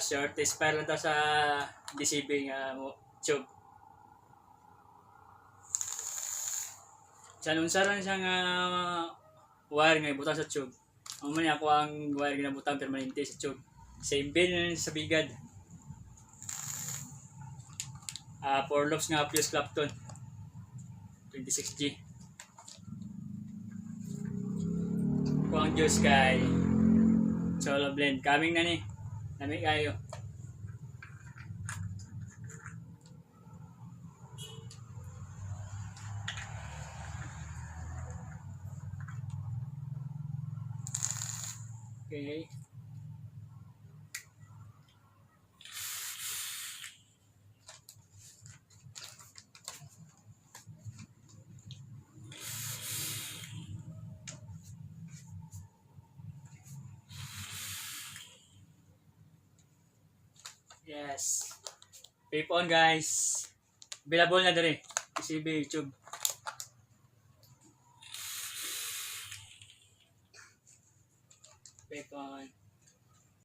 short expire lang to sa DCB nga tube. Sa unsa ran siya nga wire nga ibutang sa tube. Amo man ako ang wire nga butang permanente sa tube. Same bin sa bigad. 4 loops nga fuse Clapton 26G. Kuang juice kay solo blend coming na ni. Nami kayo. Okay. Yes. Vape on guys. Available na diri. DCB YouTube. Vape on.